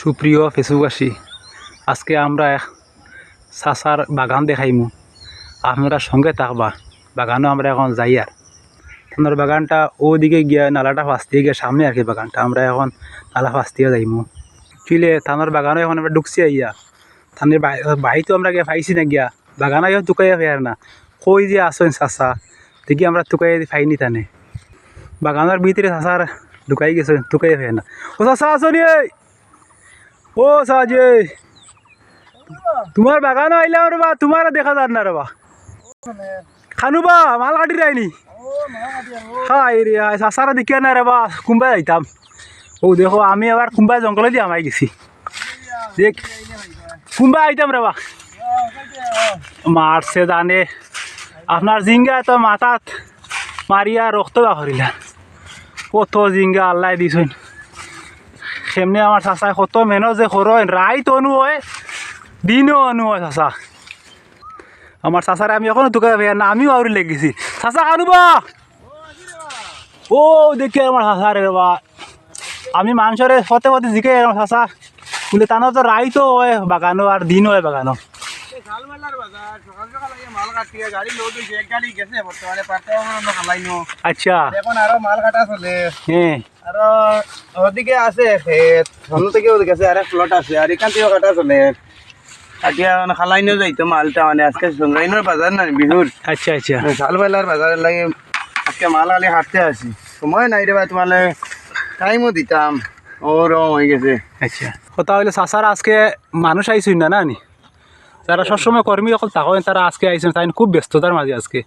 সুপ্রিয় ফেসবুকবাসী, আজকে আমরা চাচার বাগান দেখাইমু। আপনারা সঙ্গে থাকবা। বাগানও আমরা এখন যাই। আর আপনার বাগানটা ওদিকে গিয়া নালাটা ফাঁসতে গিয়ে সামনে আর কি বাগানটা, আমরা এখন নালা ফাঁসতেও যাইমু। চুলে থানার বাগানও এখন আমরা ঢুকছি আইয়া। থানের বাড়ি তো আমরা গিয়ে পাইছি না গিয়া, বাগান আইয়া টুকাইয়া ফেয়ার না। কই যে আসেন চাচা, দেখি আমরা টুকাইয়া ফাইনি থানে বাগানের ভিতরে চাচার ঢুকাই গেছে, টুকাইয়া ফেয়ার না। ও চাচা আসনি, ও সাজে তোমার বাগানও আইলাম রে বা, তোমার দেখা যান না রে বা। খানু বা মাল কাটি যায়নি। হাই রে হাই, চাচারা দেখিয়া না রে বা, কুম্বাই যাইতাম। ও দেখো আমি আবার কুম্বাই জঙ্গলে দিয়ে আমাই গেছি। দেখ কুম্বাই আইতাম রে বা। মারছে জানে আপনার জিঙ্গা তো মাথাত মারিয়া রক্ত বা করিলা। কত জিঙ্গা আল্লাহ দিছেন। সেমনি আমার চাচায় কত মেহনত যে করেন, রাইত অনু হয় দিনও অনু হয় চাচা। আমার চাচারে আমি এখনো ঢুকাই ভাইয়া না, আমিও আউরি লেগেছি। চাচা কানুবা ও দেখি আমার চাচারে বা, আমি মানুষরে ফতে ফতে জিকে আমার চাচা বলে তানো তো রাইতও হয় বাগানো আর দিনও হয় বাগানো। আচ্ছা এখন আরো মাল কাটা চলে। হ্যাঁ আর ওদিকে আছে ক্ষেত, সামনে থেকেও গেছে আর প্লট আছে, আর এখান থেকেও কাটা চলে। কাটিয়া মানে খালাইনও যাইতো মালটা, মানে আজকে সংগ্রাইনের বাজার না বিহুর। আচ্ছা আচ্ছা ঝালবেলার বাজারের লাগে আজকে মাল আলি হাঁটতে আসি। সময় নাই রে ভাই, তোমালে টাইমও দিতাম ওর হয়ে গেছে। আচ্ছা কথা হইলে চাচারা আজকে মানুষ আইসুন না নি, যারা সবসময় কর্মী অকল থাকেন তারা আজকে আইসেন, তাই খুব ব্যস্ততার মাঝে আজকে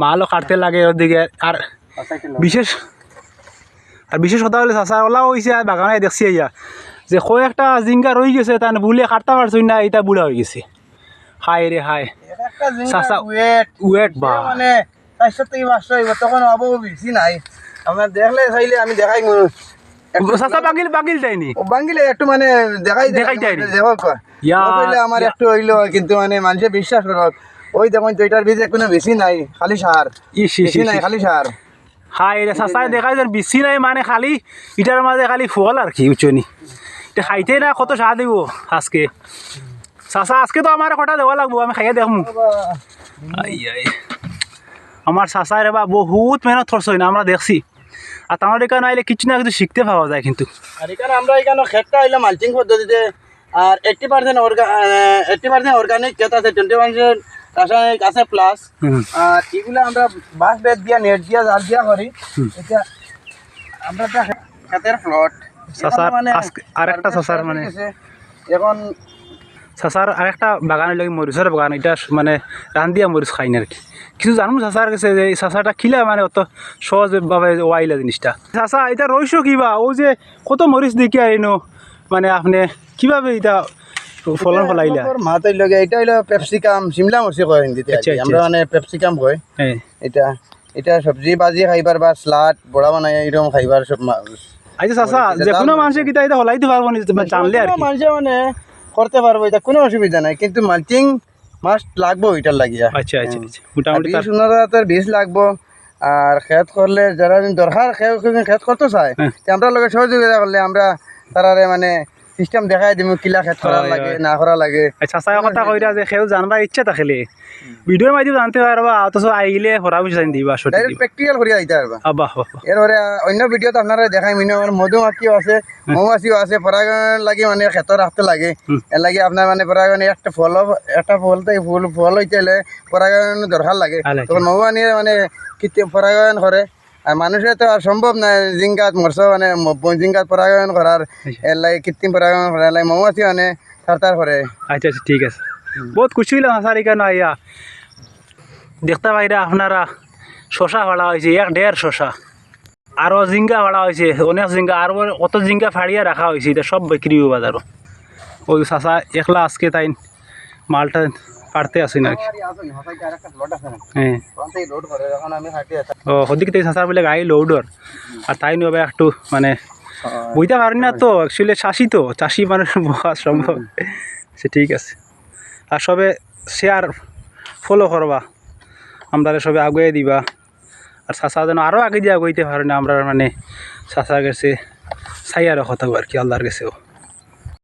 মালও কাটতে লাগে ওদিকে। আর বিশেষ কথা হলে চাচা ওলাও হয়েছে আর বাগানে দেখছি ইয়া যে কয়েকটা জিঙ্গা রয়ে গেছে, তাই বুলে কাটতে পারছই না, এটা বুড়া হয়ে গেছে। হাই রে হাই চাচা ওয়েট বা মানে 400 থেকে 500 হইব, তখন অবো বেশি নাই। আপনার দেখলে চাইলে আমি দেখাই চাচা বাগিল বাগিল দেয়নি বাঙ্গিলে একটু মানে দেখাইতাইনি। দেখো ইয়া আমার একটু হইলো, কিন্তু মানে মানুষে বিশ্বাস করক। ওই দেখুন তো এটার ভিতরে কোনো বেশি নাই, খালি সার। বেশি নাই, খালি সার। হাই রে চাচাই দেখাই যেন বেশি নাই, মানে খালি ইটার মাঝে খালি ফল আর কি উচনি। এটা খাইতে না কত সাহা দিব আজকে। চাচা আজকে তো আমার কটা দেওয়া লাগবো, আমি খাইয়া দেখমু। আমার চাচাই রে বা বহুত মেহনত করছে না, আমরা দেখছি। আর তোমার এখানে আইলে কিছু না কিছু শিখতে পাওয়া যায় কিন্তু। আর এখানে আমরা এখানে ক্ষেতটা হইলো মালচিং পদ্ধতিতে, আর 80% অর্গানিক ক্ষেত আছে, 20% রাসায়নিক আছে প্লাস। আর এগুলো আমরা বাঁশ বেত দিয়া, নেট দিয়া, জাল দিয়া করি। এটা আমরা ক্ষেতের প্লট। চাচার আরেকটা চাচার মানে এখন চাচার আরেকটা বাগান হইল মরিচের বাগান, এটা মানে রান্ধিয়া মরিচ খাই না আর কি। কিছু জানুন চাচার কাছে যে এই চাচাটা খিলা মানে অত সহজভাবে ওয়াইলা জিনিসটা। চাচা এটা রইস কিবা ও যে কত মরিচ দেখি আইনো, মানে আপনি কিভাবে এটা ফলন ফলাইলা? মাথায় লগে এটা হইলো পেপসিকাম, শিমলা মরিচ কয় হিন্দিতে। আমরা মানে পেপসিকাম কয় এটা। এটা সবজি বাজি খাইবার বা স্লাড বড়া বানাই এরকম খাইবার সব। আচ্ছা চাচা যে কোনো মানুষের কিতা এটা হলাইতে পারবো না জানলে আর কি? মানুষে মানে করতে পারবো, এটা কোনো অসুবিধা নাই, কিন্তু মালচিং মাস্ট লাগবো এটার লাগিয়া। আচ্ছা আচ্ছা মোটামুটি বীজ উন্নতার বীজ লাগবো। আর খেত করলে যারা দরকার খেত করতে চায়, আমরা লগে সহযোগিতা করলে আমরা তারারে মানে সিস্টেম দেখাই দিব কিলা খেত করা লাগে না করা লাগে। চাচা কথা কইরা যে সেও জানবার ইচ্ছা থাকলে ভিডিওর মাধ্যমে জানতে পারবা, অথচ আইলে ভরা বুঝে জানি দিবা প্র্যাকটিক্যাল করিয়া দিতে পারবা। বাহ এরপরে অন্য ভিডিওতে আপনারা দেখাই মিনো আমার মধুমাখিও আছে, মৌমাছিও আছে। পরাগণ লাগে মানে ক্ষেত রাখতে লাগে, এর লাগে আপনার মানে পরাগণ একটা ফল ফল হইতে হলে পরাগণ দরকার লাগে। তখন মৌমানিয়ে মানে পরাগায়ন করে। আর মানুষের তো আর সম্ভব না জিঙ্গাত মরছ মানে জিঙ্গাত পরাগায়ন করার, এর লাগে কৃত্রিম পরাগায়ন করার লাগে মৌমাছি মানে সারতার করে। আচ্ছা আচ্ছা ঠিক আছে, বহুত খুশি হইলাম স্যার এখানে আইয়া। দেখতে পাইরা আপনারা শশা ফাড়া হয়েছে, 1.5 শশা, আরও জিঙ্গা ফাড়া হয়েছে, অনেক জিঙ্গা, আর অত জিঙ্গা ফাড়িয়া রাখা হয়েছে, এটা সব বিক্রি হবে বাজারও। ওই চাচা একলা আজকে তাই মালটা পারতে আসি না। হ্যাঁ ও সদিক তাই চাচার বলে গাড়ি লোডর, আর তাই নিয়ে একটু মানে বইতে পারি না তো, অ্যাকচুয়ালি চাষি তো, চাষি মানুষ বোঝা সম্ভব। সে ঠিক আছে, আর সবে শেয়ার ফলো করবা, আমরা সবে আগুয়ে দিবা। আর চাচা যেন আরও আগে দিয়ে আগুইতে পারে না, আমরা মানে চাচার কাছে চাই আরও কথা আর কি আল্লাহর কাছেও।